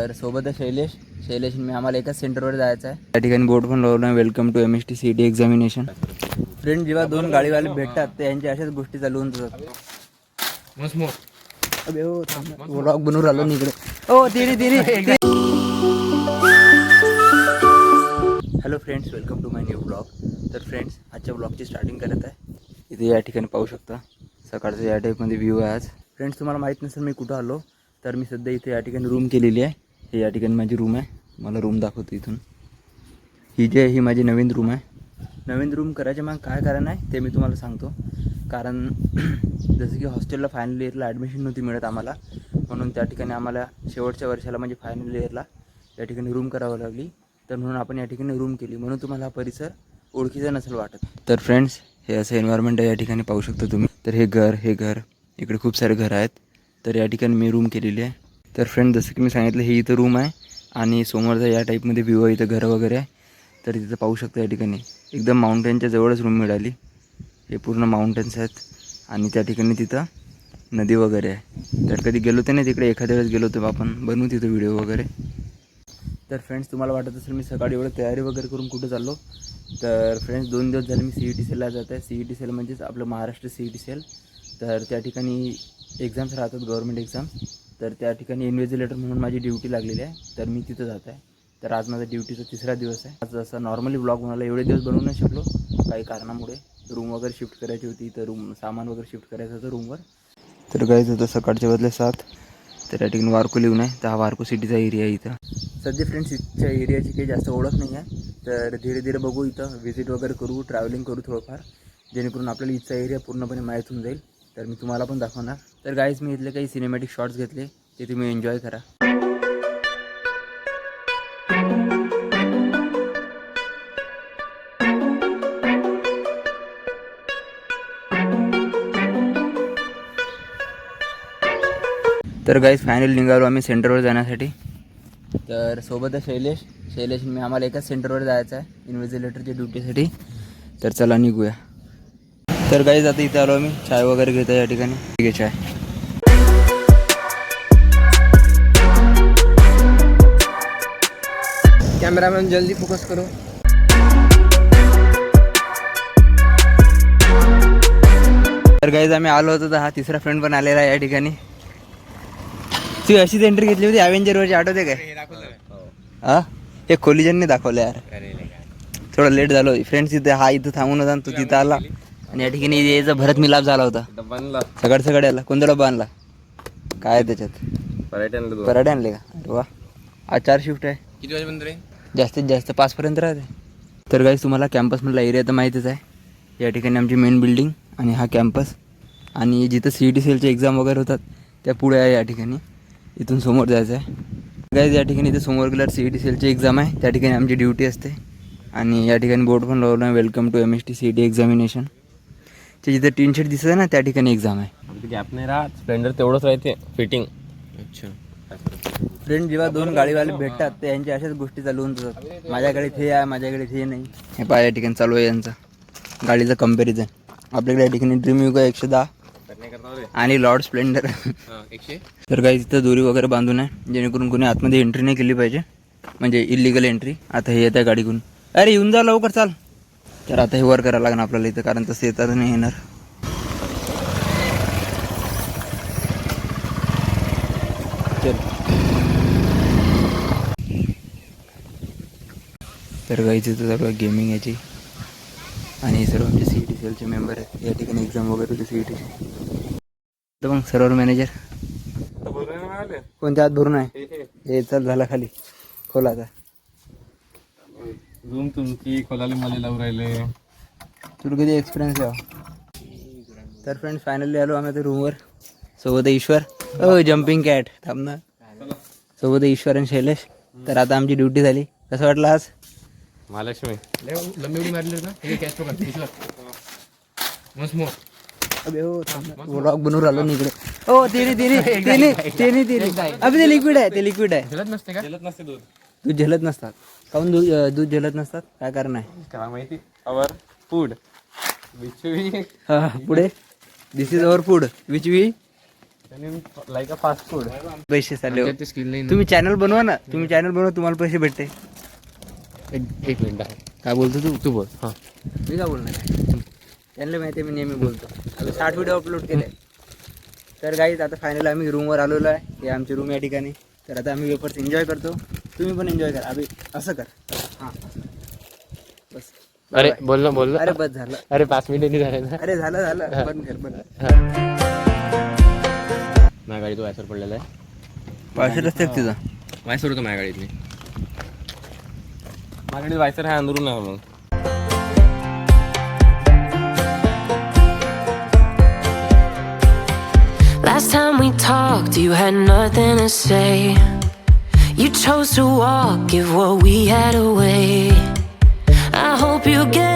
तर सोबत शैलेश मी आम्हाला एकाच सेंटरवर जायचं आहे. त्या ठिकाणी बोर्ड पण लावलं, welcome to MST CET examination. Friend जेव्हा दोन गाडीवाले भेटतात ते यांच्या अशाच गोष्टी चालू होऊन जातात. अबे हो व्लॉग बनवून राहिलो ना इकडे. हो तिने hello friends, welcome to my new blog. तर फ्रेंड्स, आजच्या ब्लॉगची स्टार्टिंग करत आहे. इथे या ठिकाणी पाहू शकता सकाळचं या टाईपमध्ये व्ह्यू आहे आज. फ्रेंड्स, तुम्हाला माहीत नसेल मी कुठं आलो, तर मी सध्या इथे या ठिकाणी रूम केलेली आहे. हे या ठिकाणी माझी रूम आहे. मला रूम दाखवतो इथून. ही माझी नवीन रूम आहे. नवीन रूम करायचे मग काय कारण आहे ते मी तुम्हाला सांगतो. कारण जसं की हॉस्टेलला फायनल इयरला ॲडमिशन नव्हती मिळत आम्हाला, म्हणून त्या ठिकाणी आम्हाला शेवटच्या वर्षाला म्हणजे फायनल इयरला या ठिकाणी रूम करावं लागली. तर म्हणून आपण या ठिकाणी रूम केली. म्हणून तुम्हाला हा परिसर ओळखीचा नसेल वाटत. तर फ्रेंड्स, हे असं एन्व्हायरमेंट आहे या ठिकाणी पाहू शकता तुम्ही. तर हे घर इकडे खूप सारे घर आहेत. तर या ठिकाणी मी रूम केलेली आहे. तर फ्रेंड, जसं की मी सांगितलं, हे इथं रूम आहे आणि समोरचा या टाईपमध्ये व्ह्यू आहे. इथं घरं वगैरे आहे. तर तिथं पाहू शकता या ठिकाणी एकदम माउंटेनच्या जवळच रूम मिळाली. हे पूर्ण माउंटेन्स आहेत आणि त्या ठिकाणी तिथं नदी वगैरे आहे. तर कधी गेलो ते नाही तिकडे, एखाद्या वेळेस गेलो तर आपण बनवू तिथं व्हिडिओ वगैरे. तर फ्रेंड्स, तुम्हाला वाटत असेल मी सकाळी एवढं तयारी वगैरे करून कुठं चाललो. तर फ्रेंड्स, 2 दिवस झाले मी CET सेलला जात आहे. CET सेल म्हणजेच आपलं महाराष्ट्र CET सेल. तर त्या ठिकाणी एक्झाम्स राहतात, गव्हर्मेंट एक्झाम्स. तर त्या ठिकाणी इन्व्हिजिलेटर म्हणून माझी ड्युटी लागलेली आहे. तर मी तिथं जात आहे. तर आज माझा ड्युटीचा 3रा दिवस आहे. आज असं नॉर्मली ब्लॉग बनवला, एवढे दिवस बनवू नाही शकलो काही कारणामुळे. रूम वगैरे शिफ्ट करायची होती, तर सामान वगैरे शिफ्ट करायचं होतं रूमवर. तर गाईज होतं सकाळच्या बदले 7. तर या ठिकाणी वारको लिहून आहे. तर हा वारको सिटीचा एरिया आहे. इथं सध्या फ्रेंड्स इथच्या एरियाची काही जास्त ओळख नाही आहे. तर धीरे धीरे बघू, इथं व्हिजिट वगैरे करू, ट्रॅव्हलिंग करू थोडंफार, जेणेकरून आपल्याला इथचा एरिया पूर्णपणे माहीत होऊन जाईल. तर मी तुम्हाला पण दाखवणार. तर गाईज, मी इथले काही सिनेमॅटिक शॉट्स घेतले, ते तुम्ही एन्जॉय करा. तर गाईज, फायनल निघालो आम्ही सेंटरवर जाण्यासाठी. तर सोबत आहे शैलेश मी आम्हाला एकाच सेंटरवर जायचं आहे इन्व्हिजिलेटरच्या ड्युटीसाठी. तर चला निघूया. तर गाईज, आता इथे आलो आम्ही, चाय वगैरे घेतो या ठिकाणी. ठीक आहे, चाय. कॅमेरामॅन जल्दी फोकस करो. तर गाईज, आम्ही आलो होतो तर हा 3रा फ्रेंड पण आलेला आहे या ठिकाणी. तू अशीच एंट्री घेतली होती ॲव्हेंजरवरची, आठवते काय? हा, हे खोलीजनने दाखवलं यार. थोडं लेट झालो फ्रेंड्स. इथं थांबून होता, तो तिथं आला आणि या ठिकाणी याचा भरत मिलाप झाला होता. सकाळ आला. कोणता डब्बा आणला? काय त्याच्यात पराठे आणले का? अरे वा. आज 4 शिफ्ट आहे. किती वाजेपर्यंत रे? जास्तीत जास्त 5 पर्यंत राहते. तर गाईज, तुम्हाला कॅम्पसमधला एरिया तर माहितीच आहे. या ठिकाणी आमची मेन बिल्डिंग आणि हा कॅम्पस, आणि जिथं CET सेलचे एक्झाम वगैरे होतात त्या पुढे आहे. या ठिकाणी इथून समोर जायचं आहे. गाईज, या ठिकाणी इथे समोर गेल्यावर CET सेलची एक्झाम आहे. त्या ठिकाणी आमची ड्युटी असते. आणि या ठिकाणी बोर्ड पण लावलं आहे, welcome to MST CET examination. ते जिथे टीन शेड दिसत आहे ना, त्या ठिकाणी एक्झाम आहे. गॅप नाही राहत. स्प्लेंडर तेवढंच राहते फिटिंग. अच्छा. फ्रेंड, जेव्हा दोन गाडीवाले भेटतात ते यांच्या अशाच गोष्टी चालू होऊन जातात. माझ्याकडे ते आहे, माझ्याकडे ते नाही. हे पाय या ठिकाणी चालू आहे यांचं गाडीचं कंपॅरिझन. आपल्याकडे या ठिकाणी ड्रीम युगा 110 आणि लॉर्ड स्प्लेंडर. तर काही तिथं दोरी वगैरे बांधून आहे, जेणेकरून कोणी आतमध्ये एंट्री नाही केली पाहिजे, म्हणजे इलिगल एंट्री. आता हे येत आहे गाडीकडून. अरे येऊन जा लवकर, चाल. तर आता हे वर करायला लागणार आपल्याला इथं, कारण तसं येतात नाही येणार. तर गाईच इथं सर्व गेमिंग याची, आणि हे सर्व आमचे CET सेलचे मेंबर आहेत. या ठिकाणी एक्झाम वगैरे होते CETची. तर मग सर्वर मॅनेजर कोणत्या हात भरून आहे? हे चल झाला खाली खोला. आता रूम तुमची खोलाला मला लावून राहिले. तुला किती एक्सपिरियन्स आहे? तर फ्रेंड्स, फायनली आलो आम्ही आता रूमवर. सोबत ईश्वर, जम्पिंग कॅट थांब ना. सोबत ईश्वर आणि शैलेश. तर आता आमची ड्युटी झाली. कसं वाटलं आज? महालक्ष्मी लंबी उडी मारली ना, कॅच पकड. अबे हो व्लॉग बनवून राहिलो ना इकडे. हो तिने अबे ते लिक्विड आहे, ते लिक्विड आहे. झेलत नसते का? झेलत नसते दूध. दूध झेलत नसतात. काहून दूध झेलत नसतात? काय कारण आहे? काय माहिती. अवर फूड विच वी हा पुढे. This is our food which we like a fast food. पैसे चालले हो. ते स्किल नाही ना. तुम्ही चॅनल बनवा ना, तुम्ही चॅनल बनवा, तुम्हाला पैसे भेटते. एक मिनिट आहे. काय बोलतो तू? तू बोल. हां. मी काय बोलणार आहे? त्यांना माहिती आहे मी नेहमी बोलतो. आता 60 व्हिडिओ अपलोड केले. तर गाईज आता फायनल आम्ही रूमवर आलेलो आहे. हे आमची रूम या ठिकाणी. तर आता आम्ही वेफर्स एन्जॉय करतो. तुम्ही पण एन्जॉय करा. अभि असं कर. हां बस. अरे बोल ना. अरे बस झालं. अरे 5 मिनिट झाले ना. अरे झालं बंद कर बंद. माझ्या गाडीत वायसर पडलेला आहे. पाचशे रस्ते तुझा. वायसर होतं माझ्या गाडीत. माझ्या गाडीत वायसर आहे अंदरून ना मग. Last time we talked, you had nothing to say. You chose to walk, give what we had away. I hope you get